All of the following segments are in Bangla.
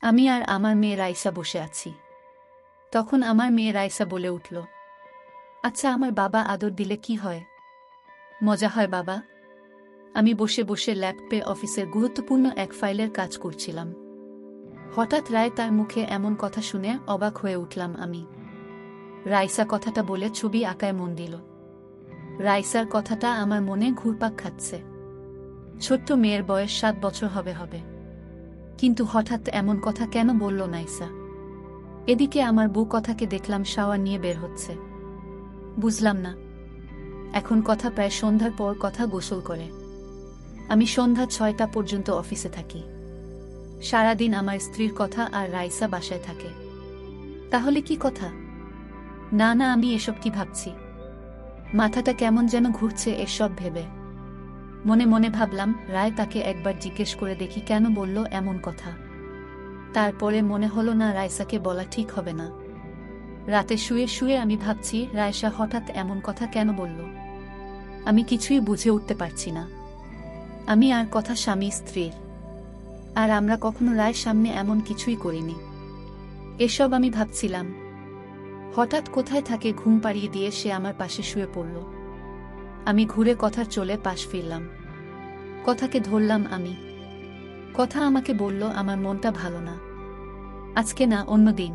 আমি আর আমার মেয়ে রাইসা বসে আছি। তখন আমার মেয়ে রাইসা বলে উঠল, আচ্ছা, আমার বাবা আদর দিলে কি হয়? মজা হয় বাবা। আমি বসে বসে ল্যাপটপে অফিসের গুরুত্বপূর্ণ এক ফাইলের কাজ করছিলাম। হঠাৎ রায় তার মুখে এমন কথা শুনে অবাক হয়ে উঠলাম আমি। রাইসা কথাটা বলে ছবি আঁকায় মন দিল। রাইসার কথাটা আমার মনে ঘুরপাক খাচ্ছে। ছোট্ট মেয়ের বয়স 7 বছর হবে। কিন্তু হঠাৎ এমন কথা কেন বলল নাইসা? এদিকে আমার বউ কথাকে দেখলাম শাওয়ার নিয়ে বের হচ্ছে। বুঝলাম না। এখন কথা প্রায় সন্ধ্যার পর কথা গোসল করে। আমি সন্ধ্যা 6টা পর্যন্ত অফিসে থাকি। সারাদিন আমার স্ত্রীর কথা আর রাইসা বাসায় থাকে। তাহলে কি কথা? না না, আমি এসব কি ভাবছি? মাথাটা কেমন যেন ঘুরছে এসব ভেবে। মনে মনে ভাবলাম রায় তাকে একবার জিজ্ঞেস করে দেখি কেন বলল এমন কথা। তারপরে মনে হলো না, রাইসাকে বলা ঠিক হবে না। রাতে শুয়ে শুয়ে আমি ভাবছি রাইসা হঠাৎ এমন কথা কেন বলল। আমি কিছুই বুঝে উঠতে পারছি না। আমি আর কথা স্বামী স্ত্রীর, আর আমরা কখনো রায়ের সামনে এমন কিছুই করিনি। এসব আমি ভাবছিলাম। হঠাৎ কোথায় থাকে ঘুম পাড়িয়ে দিয়ে সে আমার পাশে শুয়ে পড়ল। আমি ঘুরে কথার চলে পাশ ফিরলাম। কথাকে ধরলাম আমি। কথা আমাকে বলল আমার মনটা ভালো না। আজকে না, অন্য দিন।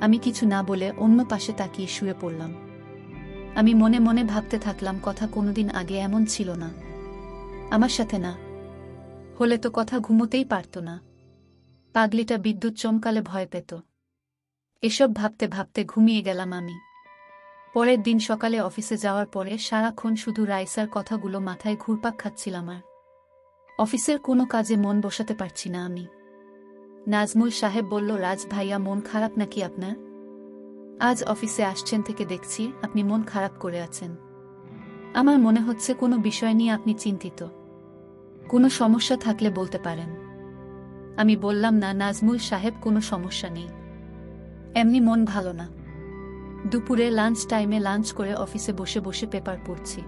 আমি কিছু না বলে অন্য পাশে তাকিয়ে শুয়ে পড়লাম। আমি মনে মনে ভাবতে থাকলাম কথা কোনোদিন আগে এমন ছিল না। আমার সাথে না হলে তো কথা ঘুমোতেই পারত না। পাগলিটা বিদ্যুৎ চমকালে ভয় পেত। এসব ভাবতে ভাবতে ঘুমিয়ে গেলাম আমি। পরের দিন সকালে অফিসে যাওয়ার পরে সারাক্ষণ শুধু রাইসার কথাগুলো মাথায় ঘুরপাক খাচ্ছিলাম। আর অফিসের কোনো কাজে মন বসাতে পারছি না আমি। নাজমুল সাহেব বলল, রাজ ভাইয়া, মন খারাপ নাকি আপনার? আজ অফিসে আসছেন থেকে দেখছি আপনি মন খারাপ করে আছেন। আমার মনে হচ্ছে কোনো বিষয় নিয়ে আপনি চিন্তিত। কোনো সমস্যা থাকলে বলতে পারেন। আমি বললাম, না নাজমুল সাহেব, কোনো সমস্যা নেই, এমনি মন ভালো না। দুপুরে লাঞ্চ টাইমে লাঞ্চ করে অফিসে বসে বসে পেপার পড়ছি।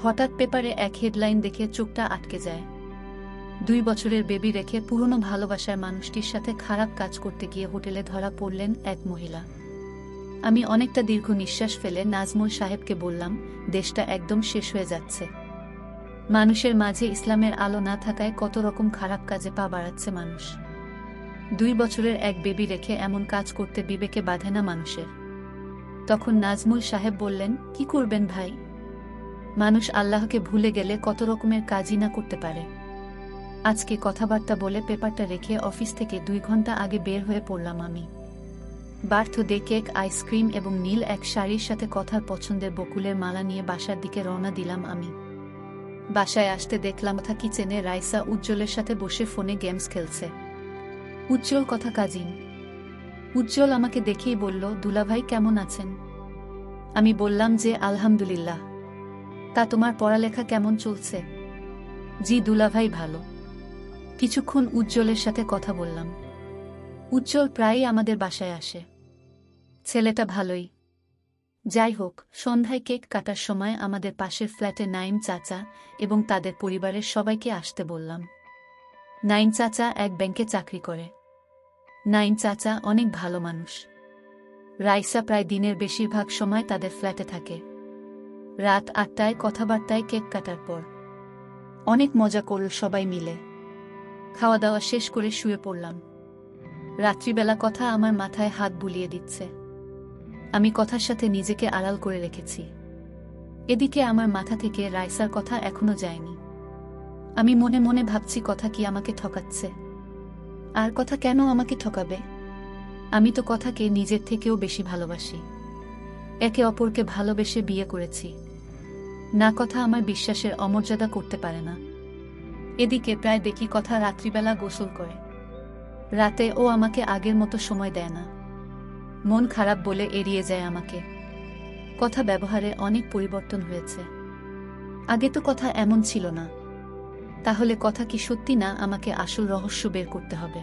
হঠাৎ পেপারে এক হেডলাইন দেখে চোখটা আটকে যায়। 2 বছরের বেবি রেখে পুরনো ভালোবাসার মানুষটির সাথে খারাপ কাজ করতে গিয়ে হোটেলে ধরা পড়লেন এক মহিলা। আমি অনেকটা দীর্ঘ নিঃশ্বাস ফেলে নাজমুল সাহেবকে বললাম, দেশটা একদম শেষ হয়ে যাচ্ছে। মানুষের মাঝে ইসলামের আলো না থাকায় কত রকম খারাপ কাজে পা বাড়াচ্ছে মানুষ। 2 বছরের এক বেবি রেখে এমন কাজ করতে বিবেকে বাধে না মানুষের? তখন নাজমুল সাহেব বললেন, কি করবেন ভাই, মানুষ আল্লাহকে ভুলে গেলে কত রকমের কাজই না করতে পারে। আজকে কথাবার্তা বলে পেপারটা রেখে অফিস থেকে 2 ঘন্টা আগে বের হয়ে পড়লাম আমি। বার্থডে কেক, আইসক্রিম এবং নীল এক শাড়ির সাথে কথার পছন্দের বকুলের মালা নিয়ে বাসার দিকে রওনা দিলাম আমি। বাসায় আসতে দেখলাম কথা কিচেনে রাইসা উজ্জ্বলের সাথে বসে ফোনে গেমস খেলছে। উজ্জ্বল কথা কাজিন। উজ্জ্বল আমাকে দেখেই বলল, দুলাভাই কেমন আছেন? আমি বললাম যে আলহামদুলিল্লাহ। তা তোমার পড়ালেখা কেমন চলছে? জি দুলাভাই, ভালো। কিছুক্ষণ উজ্জ্বলের সাথে কথা বললাম। উজ্জ্বল প্রায়ই আমাদের বাসায় আসে। ছেলেটা ভালোই। যাই হোক, সন্ধ্যায় কেক কাটার সময় আমাদের পাশের ফ্ল্যাটে নাইম চাচা এবং তাদের পরিবারের সবাইকে আসতে বললাম। নাইম চাচা এক ব্যাংকে চাকরি করে। নাইম চাচা অনেক ভালো মানুষ। রাইসা প্রায় দিনের বেশিরভাগ সময় তাদের ফ্ল্যাটে থাকে। রাত 8টায় কথাবার্তায় কেক কাটার পর অনেক মজা করল সবাই মিলে। খাওয়া দাওয়া শেষ করে শুয়ে পড়লাম। রাত্রিবেলা কথা আমার মাথায় হাত বুলিয়ে দিচ্ছে। আমি কথার সাথে নিজেকে আড়াল করে রেখেছি। এদিকে আমার মাথা থেকে রাইসার কথা এখনো যায়নি। আমি মনে মনে ভাবছি কথা কি আমাকে ঠকাচ্ছে? আর কথা কেন আমাকে ঠকাবে? আমি তো কথাকে নিজের থেকেও বেশি ভালোবাসি। একে অপরকে ভালোবেসে বিয়ে করেছি। না, কথা আমার বিশ্বাসের অমর্যাদা করতে পারে না। এদিকে প্রায় দেখি কথা রাত্রিবেলা গোসল করে। রাতে ও আমাকে আগের মতো সময় দেয় না। মন খারাপ বলে এড়িয়ে যায় আমাকে। কথা ব্যবহারে অনেক পরিবর্তন হয়েছে। আগে তো কথা এমন ছিল না। তাহলে কথা কি সত্যি না? আমাকে আসল রহস্য বের করতে হবে।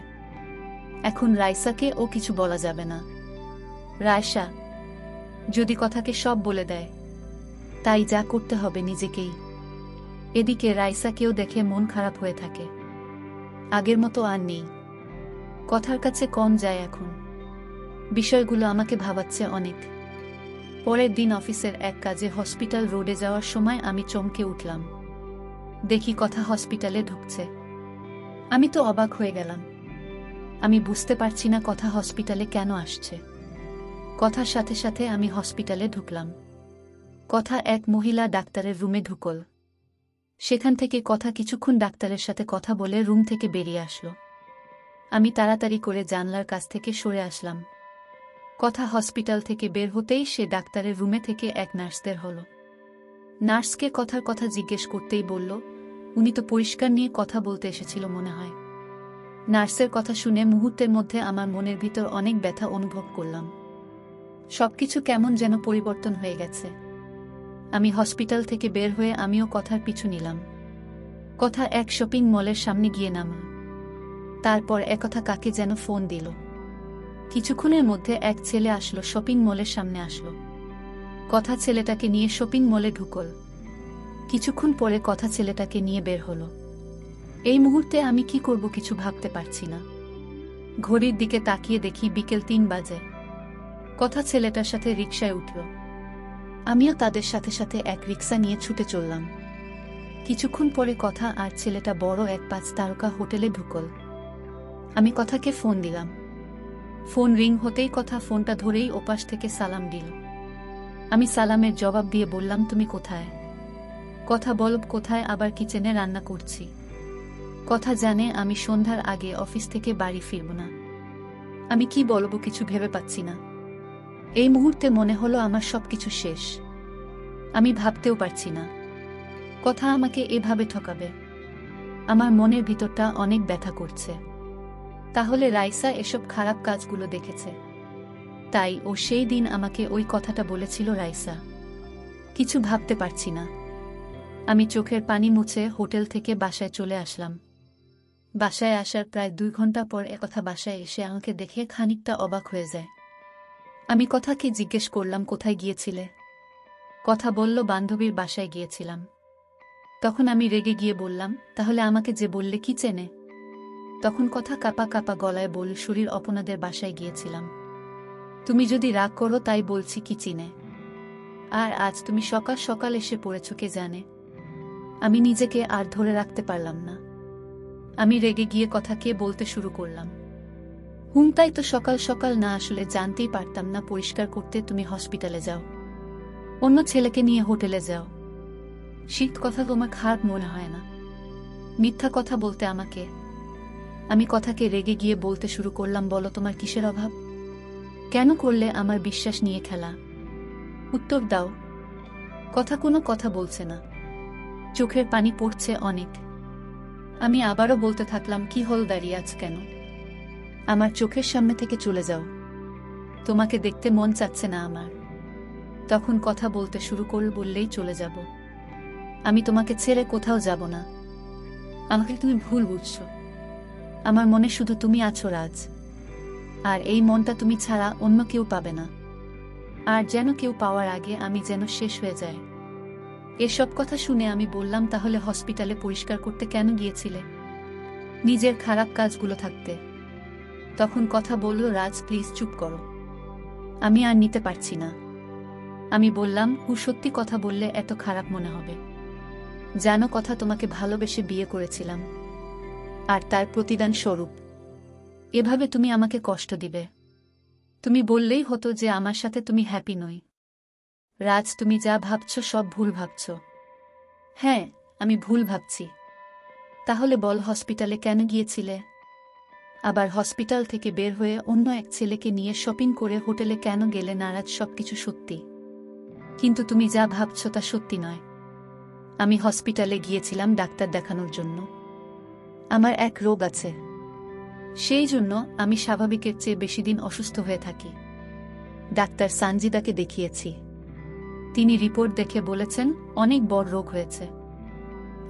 এখন রাইসাকে ও কিছু বলা যাবে না। রায়সা যদি কথাকে সব বলে দেয়, তাই যা করতে হবে নিজেকেই। এদিকে রাইসাকেও দেখে মন খারাপ হয়ে থাকে। আগের মতো আর নেই। কথার কাছে কম যায় এখন। বিষয়গুলো আমাকে ভাবাচ্ছে অনেক। পরের দিন অফিসের এক কাজে হসপিটাল রোডে যাওয়ার সময় আমি চমকে উঠলাম। দেখি কথা হসপিটালে ঢুকছে। আমি তো অবাক হয়ে গেলাম। আমি বুঝতে পারছি না কথা হসপিটালে কেন আসছে। কথার সাথে সাথে আমি হসপিটালে ঢুকলাম। কথা এক মহিলা ডাক্তারের রুমে ঢুকল। সেখান থেকে কথা কিছুক্ষণ ডাক্তারের সাথে কথা বলে রুম থেকে বেরিয়ে আসলো। আমি তাড়াতাড়ি করে জানলার কাছ থেকে সরে আসলাম। কথা হসপিটাল থেকে বের হতেই সে ডাক্তারের রুমে থেকে এক নার্সদের হলো। নার্সকে কথার কথা জিজ্ঞেস করতেই বলল, উনি তো পরিষ্কার নিয়ে কথা বলতে এসেছিল মনে হয়। নার্সের কথা শুনে মুহূর্তের মধ্যে আমার মনের ভিতর অনেক ব্যথা অনুভব করলাম। সবকিছু কেমন যেন পরিবর্তন হয়ে গেছে। আমি হসপিটাল থেকে বের হয়ে আমিও কথার পিছু নিলাম। কথা এক শপিং মলের সামনে গিয়ে নামল। তারপর একথা কাকে যেন ফোন দিল। কিছুক্ষণের মধ্যে এক ছেলে আসলো, শপিং মলের সামনে আসলো। কথা ছেলেটাকে নিয়ে শপিং মলে ঢুকল। কিছুক্ষণ পরে কথা ছেলেটাকে নিয়ে বের হলো। এই মুহূর্তে আমি কি করব কিছু ভাবতে পারছি না। ঘড়ির দিকে তাকিয়ে দেখি বিকেল 3 বাজে। কথা ছেলেটার সাথে রিকশায় উঠল। আমিও তাদের সাথে সাথে এক রিকশা নিয়ে ছুটে চললাম। কিছুক্ষণ পরে কথা আর ছেলেটা বড় এক 5 তারকা হোটেলে ঢুকল। আমি কথাকে ফোন দিলাম। ফোন রিং হতেই কথা ফোনটা ধরেই ওপাশ থেকে সালাম দিল। আমি সালামের জবাব দিয়ে বললাম, তুমি কোথায়? কথা বল, কোথায়? আবার কিচেনে রান্না করছি। কথা জানে আমি সন্ধ্যার আগে অফিস থেকে বাড়ি ফিরব না। আমি কি বলবো কিছু ভেবে পাচ্ছি না। এই মুহূর্তে মনে হলো আমার সবকিছু শেষ। আমি ভাবতেও পারছি না কথা আমাকে এভাবে ঠকাবে। আমার মনের ভিতরটা অনেক ব্যথা করছে। তাহলে রাইসা এসব খারাপ কাজগুলো দেখেছে, তাই ও সেই দিন আমাকে ওই কথাটা বলেছিল। রাইসা কিছু ভাবতে পারছি না। আমি চোখের পানি মুছে হোটেল থেকে বাসায় চলে আসলাম। বাসায় আসার প্রায় 2 ঘন্টা পর একথা বাসায় এসে আমাকে দেখে খানিকটা অবাক হয়ে যায়। আমি কথাকে জিজ্ঞেস করলাম, কোথায় গিয়েছিলে? কথা বলল, বান্ধবীর বাসায় গিয়েছিলাম। তখন আমি রেগে গিয়ে বললাম, তাহলে আমাকে যে বললে কি চেনে? তখন কথা কাপা কাপা গলায় বলল, শরীর অপনাদের বাসায় গিয়েছিলাম। তুমি যদি রাগ করো তাই বলছি, কি চিনে? আর আজ তুমি সকাল সকাল এসে পড়েছ কে জানে। আমি নিজেকে আর ধরে রাখতে পারলাম না। আমি রেগে গিয়ে কথাকে বলতে শুরু করলাম, তাই তো সকাল সকাল না আসলে জানতেই পারতাম না পরিষ্কার করতে তুমি হসপিটালে যাও, অন্য ছেলেকে নিয়ে হোটেলে যাও। শীত কথা তোমার খারাপ মনে হয় না? মিথ্যা কথা বলতে আমাকে। আমি কথাকে রেগে গিয়ে বলতে শুরু করলাম, বলো তোমার কিসের অভাব? কেন করলে আমার বিশ্বাস নিয়ে খেলা? উত্তর দাও। কথা কোনো কথা বলছে না, চোখের পানি পড়ছে অনেক। আমি আবারও বলতে থাকলাম, কি হল, দাঁড়িয়ে আছ কেন? আমার চোখের সামনে থেকে চলে যাও, তোমাকে দেখতে মন চাচ্ছে না আমার। তখন কথা বলতে শুরু করল, বললেই চলে যাব। আমি তোমাকে ছেড়ে কোথাও যাব না। আমাকে তুমি ভুল বুঝছো। আমার মনে শুধু তুমি আছো রাজ, আর এই মনটা তুমি ছাড়া অন্য কেউ পাবে না। আর যেন কেউ পাওয়ার আগে আমি যেন শেষ হয়ে যায়। এসব কথা শুনে আমি বললাম, তাহলে হসপিটালে পরিষ্কার করতে কেন গিয়েছিলে? নিজের খারাপ কাজগুলো থাকতে। তখন কথা বলল, রাজ প্লিজ চুপ করো, আমি আর নিতে পারছি না। আমি বললাম, সত্যি কথা বললে এত খারাপ মনে হবে? জানো কথা তোমাকে ভালোবেসে বিয়ে করেছিলাম, আর তার প্রতিদান স্বরূপ এভাবে তুমি আমাকে কষ্ট দিবে? তুমি বললেই হতো যে আমার সাথে তুমি হ্যাপি নই। রাজ তুমি যা ভাবছ সব ভুল ভাবছ। হ্যাঁ, আমি ভুল ভাবছি। তাহলে বল হসপিটালে কেন গিয়েছিলে? আবার হসপিটাল থেকে বের হয়ে অন্য এক ছেলেকে নিয়ে শপিং করে হোটেলে কেন গেলে? নারাজ সবকিছু সত্যি, কিন্তু তুমি যা ভাবছ তা সত্যি নয়। আমি হসপিটালে গিয়েছিলাম ডাক্তার দেখানোর জন্য। আমার এক রোগ আছে, সেই জন্য আমি স্বাভাবিকের চেয়ে বেশি দিন অসুস্থ হয়ে থাকি। ডাক্তার সানজিদাকে দেখিয়েছি, তিনি রিপোর্ট দেখে বলেছেন অনেক বড় রোগ হয়েছে,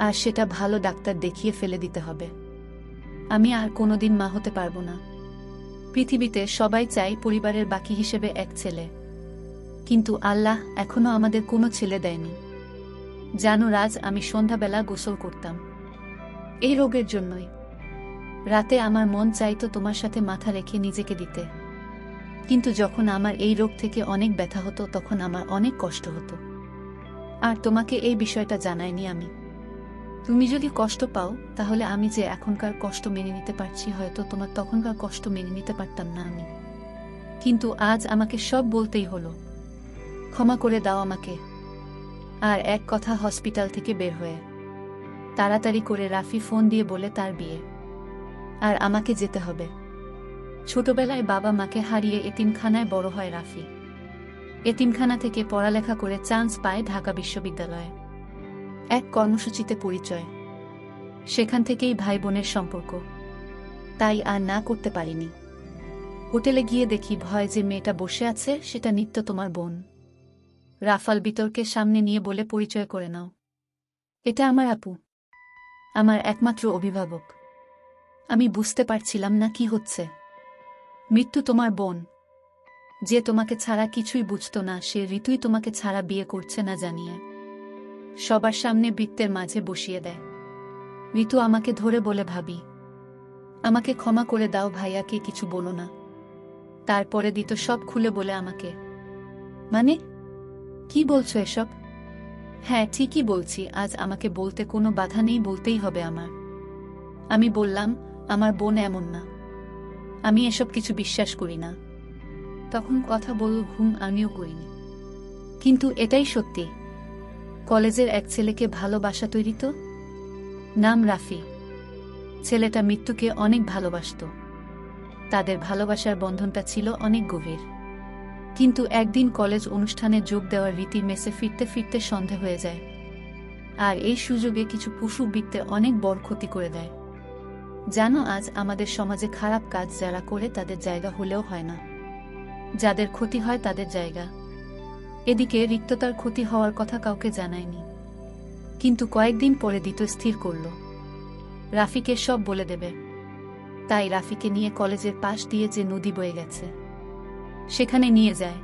আর সেটা ভালো ডাক্তার দেখিয়ে ফেলে দিতে হবে। আমি আর কোনোদিন মা হতে পারবো না। পৃথিবীতে সবাই চায় পরিবারের বাকি হিসেবে এক ছেলে, কিন্তু আল্লাহ এখনো আমাদের কোনো ছেলে দেয়নি। জানো রাজ, আমি সন্ধ্যাবেলা গোসল করতাম এই রোগের জন্যই। রাতে আমার মন চাইতো তোমার সাথে মাথা রেখে নিজেকে দিতে, কিন্তু যখন আমার এই রোগ থেকে অনেক ব্যথা হতো তখন আমার অনেক কষ্ট হতো। আর তোমাকে এই বিষয়টা জানাইনি আমি। তুমি যদি কষ্ট পাও তাহলে আমি যে এখনকার কষ্ট মেনে নিতে পারছি, হয়তো তোমার তখনকার কষ্ট মেনে নিতে পারতাম না আমি। কিন্তু আজ আমাকে সব বলতেই হলো। ক্ষমা করে দাও আমাকে। আর এক কথা, হসপিটাল থেকে বের হয়ে তাড়াতাড়ি করে রাফি ফোন দিয়ে বলে তার বিয়ে, আর আমাকে যেতে হবে। ছোটবেলায় বাবা মাকে হারিয়ে এতিমখানায় বড় হয় রাফি। এতিমখানা থেকে পড়ালেখা করে চান্স পায় ঢাকা বিশ্ববিদ্যালয়ে। এক কর্মসূচিতে পরিচয়, সেখান থেকেই ভাই বোনের সম্পর্ক। তাই আর না করতে পারিনি। হোটেলে গিয়ে দেখি ভয় যে মেয়েটা বসে আছে সেটা নিত্য তোমার বোন। রাফাল বিতর্কের সামনে নিয়ে বলে, পরিচয় করে নাও, এটা আমার আপু, আমার একমাত্র অভিভাবক। আমি বুঝতে পারছিলাম না কি হচ্ছে। মৃত্যু তোমার বোন, যে তোমাকে ছাড়া কিছুই বুঝতো না, সে ঋতুই তোমাকে ছাড়া বিয়ে করছে না জানিয়ে সবার সামনে বৃত্তের মাঝে বসিয়ে দেয়। ঋতু আমাকে ধরে বলে, ভাবি আমাকে ক্ষমা করে দাও, ভাইয়াকে কিছু বলো না। তারপরে দিত সব খুলে বলে আমাকে। মানে কি বলছো এসব? হ্যাঁ ঠিকই বলছি, আজ আমাকে বলতে কোনো বাধা নেই, বলতেই হবে আমার। আমি বললাম, আমার বোন এমন না, আমি এসব কিছু বিশ্বাস করি না। তখন কথা বলল, আমিও করিনি, কিন্তু এটাই সত্যি। কলেজের এক ছেলেকে ভালোবাসা তৈরি তো, নাম রাফি। ছেলেটা মৃত্যুকে অনেক ভালোবাসত। তাদের ভালোবাসার বন্ধনটা ছিল অনেক গভীর। কিন্তু একদিন কলেজ অনুষ্ঠানে যোগ দেওয়ার রীতির মেসে ফিরতে ফিরতে সন্ধে হয়ে যায়। আর এই সুযোগে কিছু পশু বৃত্তে অনেক বড় ক্ষতি করে দেয়। জানো, আজ আমাদের সমাজে খারাপ কাজ যারা করে তাদের জায়গা হলেও হয় না, যাদের ক্ষতি হয় তাদের জায়গা। এদিকে রিক্ততার ক্ষতি হওয়ার কথা কাউকে জানায়নি, কিন্তু কয়েকদিন পরে দিত স্থির করল রাফিকে সব বলে দেবে। তাই রাফিকে নিয়ে কলেজের পাশ দিয়ে যে নদী বয়ে গেছে সেখানে নিয়ে যায়।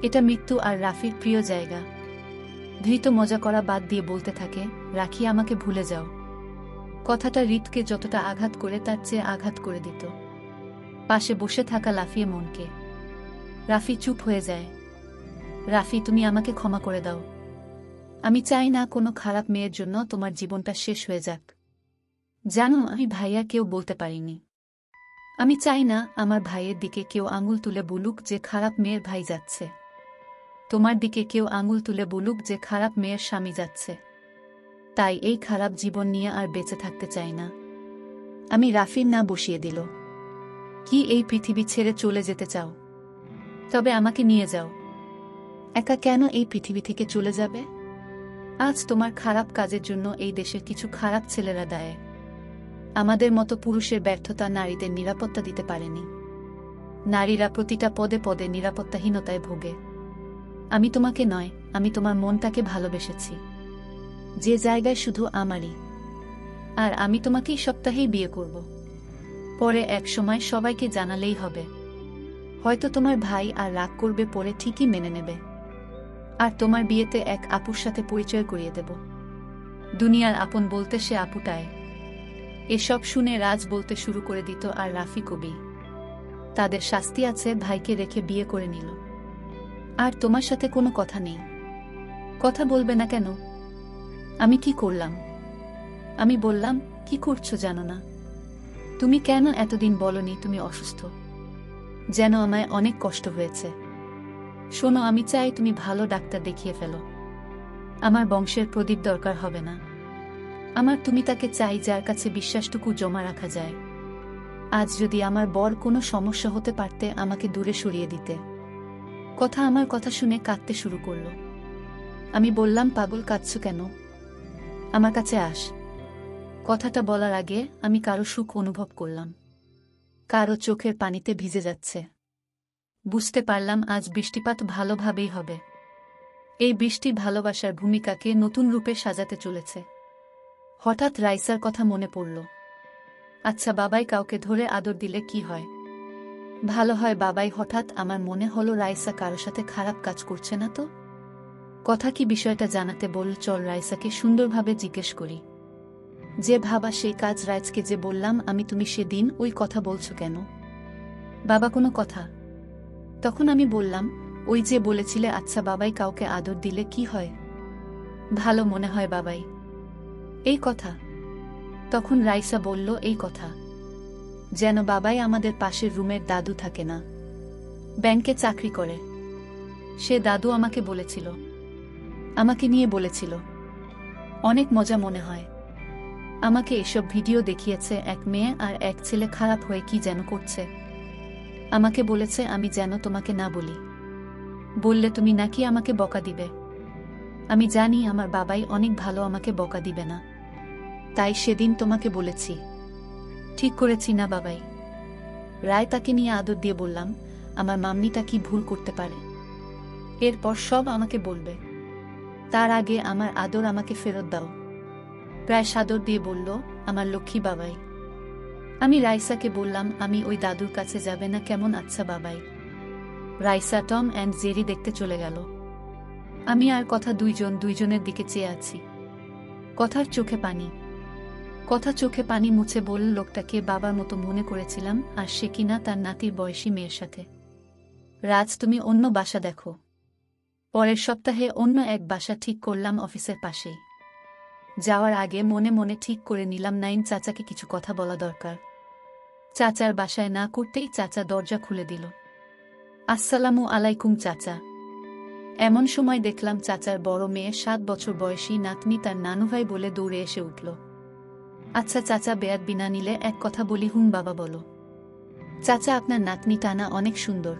এটা মৃত্যু আর রাফির প্রিয় জায়গা। ধৃত মজা করা বাদ দিয়ে বলতে থাকে, রাখি আমাকে ভুলে যাও। কথাটা রিতকে যতটা আঘাত করে তার চেয়ে আঘাত করে দিত পাশে বসে থাকা লাফিয়ে মনকে। রাফি চুপ হয়ে যায়। রাফি, তুমি আমাকে ক্ষমা করে দাও। আমি চাই না কোনো খারাপ মেয়ের জন্য তোমার জীবনটা শেষ হয়ে যাক। জানো, আমি ভাইয়া কেউ বলতে পারিনি। আমি চাই না আমার ভাইয়ের দিকে কেউ আঙুল তুলে বলুক যে খারাপ মেয়ের ভাই যাচ্ছে। তোমার দিকে কেউ আঙুল তুলে বলুক যে খারাপ মেয়ের স্বামী যাচ্ছে। তাই এই খারাপ জীবন নিয়ে আর বেঁচে থাকতে চাই না আমি। রাফির না বসিয়ে দিল, কি এই পৃথিবী ছেড়ে চলে যেতে চাও? তবে আমাকে নিয়ে যাও। একা কেন এই পৃথিবী থেকে চলে যাবে? আজ তোমার খারাপ কাজের জন্য এই দেশের কিছু খারাপ ছেলেরা দায়ে। আমাদের মতো পুরুষের ব্যর্থতা নারীদের নিরাপত্তা দিতে পারেনি। নারীরা প্রতিটা পদে পদে নিরাপত্তাহীনতায় ভোগে। আমি তোমাকে নয়, আমি তোমার মনটাকে ভালোবেসেছি, যে জায়গায় শুধু আমারই। আর আমি তোমাকেই সপ্তাহেই বিয়ে করব। পরে এক সময় সবাইকে জানালেই হবে। হয়তো তোমার ভাই আর রাগ করবে, পরে ঠিকই মেনে নেবে। আর তোমার বিয়েতে এক আপুর সাথে পরিচয় করিয়ে দেব। দুনিয়ার আপন বলতে সে আপুটায়। এসব শুনে রাজ বলতে শুরু করে দিত, আর রাফি কবি। তাদের শাস্তি আছে, ভাইকে রেখে বিয়ে করে নিল। আর তোমার সাথে কোনো কথা নেই। কথা বলবে না কেন? আমি কি করলাম? আমি বললাম, কি করছো জানো না? তুমি কেন এতদিন বলনি তুমি অসুস্থ? যেন আমায় অনেক কষ্ট হয়েছে। শোনো, আমি চাই তুমি ভালো ডাক্তার দেখিয়ে ফেলো। আমার বংশের প্রদীপ দরকার হবে না আমার। তুমি তাকে চাই যার কাছে বিশ্বাসটুকু জমা রাখা যায়। আজ যদি আমার বর কোনো সমস্যা হতে পারতে আমাকে দূরে সরিয়ে দিতে। আমার কথা শুনে কাঁদতে শুরু করল। আমি বললাম, পাগল, কাঁদছো কেন? আমার কাছে আস। কথাটা বলার আগে আমি কারো সুখ অনুভব করলাম, কারো চোখের পানিতে ভিজে যাচ্ছে। বুঝতে পারলাম আজ বৃষ্টিপাত ভালোভাবেই হবে। এই বৃষ্টি ভালোবাসার ভূমিকাকে নতুন রূপে সাজাতে চলেছে। হঠাৎ রাইসার কথা মনে পড়ল। আচ্ছা, বাবাই কাউকে ধরে আদর দিলে কি হয়? ভালো হয় বাবাই। হঠাৎ আমার মনে হলো, রাইসা কারো সাথে খারাপ কাজ করছে না তো? কথা কি বিষয়টা জানাতে বল, চল রাইসাকে সুন্দরভাবে জিজ্ঞেস করি। যে ভাবা সেই কাজ রাজকে যে বললাম আমি, তুমি সেদিন ওই কথা বলছো কেন? বাবা কোনো কথা? তখন আমি বললাম, ওই যে বলেছিলে আচ্ছা বাবাই কাউকে আদর দিলে কি হয়? ভালো মনে হয় বাবাই। এই কথা? তখন রাইসা বলল, এই কথা। যেন বাবাই আমাদের পাশের রুমের দাদু থাকে না, ব্যাংকে চাকরি করে। সে দাদু আমাকে বলেছিল, আমাকে নিয়ে বলেছিল। অনেক মজা মনে হয়। আমাকে এসব ভিডিও দেখিয়েছে, এক মেয়ে আর এক ছেলে খারাপ হয়ে কি যেন করছে। আমাকে বলেছে আমি যেন তোমাকে না বলি, বললে তুমি নাকি আমাকে বকা দিবে। আমি জানি আমার বাবাই অনেক ভালো, আমাকে বকা দিবে না, তাই সেদিন তোমাকে বলেছি। ঠিক করেছি না বাবাই? রায় তাকে নিয়ে আদর দিয়ে বললাম, আমার মাম্মিটা কি ভুল করতে পারে? এরপর সব আমাকে বলবে, তার আগে আমার আদর আমাকে ফেরত দাও। প্রায় সাদর দিয়ে বলল, আমার লক্ষ্মী বাবাই। আমি রাইসাকে বললাম, আমি ওই দাদুর কাছে যাবে না কেমন? আচ্ছা বাবাই। রাইসা টম অ্যান্ড জেরি দেখতে চলে গেল। আমি আর কথা দুইজনের দিকে চেয়ে আছি। কথার চোখে পানি। কথা চোখে পানি মুছে বলল, লোকটাকে বাবার মতো মনে করেছিলাম, আর সে কিনা তার নাতির বয়সী মেয়ের সাথে। রাজ, তুমি অন্য বাসা দেখো। পরের সপ্তাহে অন্য এক বাসা ঠিক করলাম অফিসের পাশেই। যাওয়ার আগে মনে মনে ঠিক করে নিলাম নাইম চাচাকে কিছু কথা বলা দরকার। চাচার বাসায় না করতেই চাচা দরজা খুলে দিল। আসসালামু আলাইকুম চাচা। এমন সময় দেখলাম চাচার বড় মেয়ে 7 বছর বয়সী নাতনি তার নানুভাই বলে দৌড়ে এসে উঠল। আচ্ছা চাচা, বেয়াদ বিনা নিলে এক কথা বলি? হুম বাবা বলো। চাচা, আপনার নাতনি টানা অনেক সুন্দর।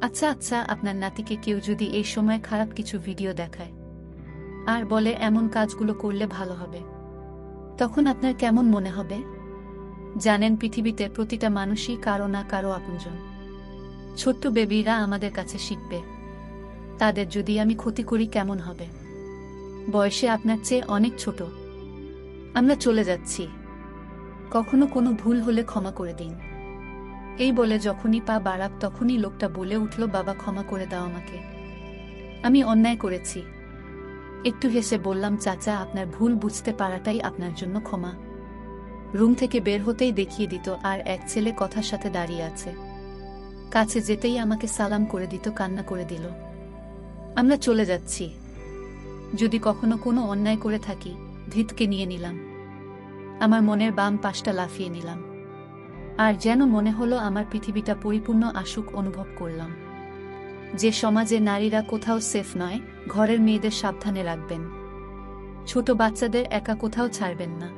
আচ্ছা আচ্ছা, আপনার নাতিকে কেউ যদি এই সময় খারাপ কিছু ভিডিও দেখায় আর বলে এমন কাজগুলো করলে ভালো হবে, তখন আপনার কেমন মনে হবে? জানেন, পৃথিবীতে প্রতিটা মানুষই কারো না কারো আপনজন। ছোট্ট বেবিরা আমাদের কাছে শিখবে। তাদের যদি আমি ক্ষতি করি কেমন হবে? বয়সে আপনার চেয়ে অনেক ছোট। আমরা চলে যাচ্ছি। কখনো কোনো ভুল হলে ক্ষমা করে দিন। এই বলে যখনই পা বাড়াব তখনই লোকটা বলে উঠল, বাবা ক্ষমা করে দাও আমাকে, আমি অন্যায় করেছি। একটু হেসে বললাম, চাচা আপনার ভুল বুঝতে পারাটাই আপনার জন্য ক্ষমা। রুম থেকে বের হতেই দেখিয়ে দিত আর এক ছেলে কথার সাথে দাঁড়িয়ে আছে। কাছে যেতেই আমাকে সালাম করে দিত, কান্না করে দিল। আমরা চলে যাচ্ছি। যদি কখনো কোনো অন্যায় করে থাকি, ধৃতকে নিয়ে নিলাম। আমার মনের বাম পাশটা লাফিয়ে নিলাম। আর যেন মনে হলো আমার পৃথিবীটা পরিপূর্ণ আশুক অনুভব করলাম। যে সমাজে নারীরা কোথাও সেফ নয়, ঘরের মেয়েদের সাবধানে রাখবেন। ছোট বাচ্চাদের একা কোথাও ছাড়বেন না।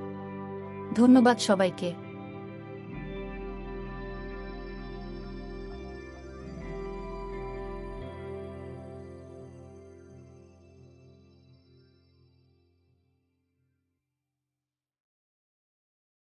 ধন্যবাদ সবাইকে।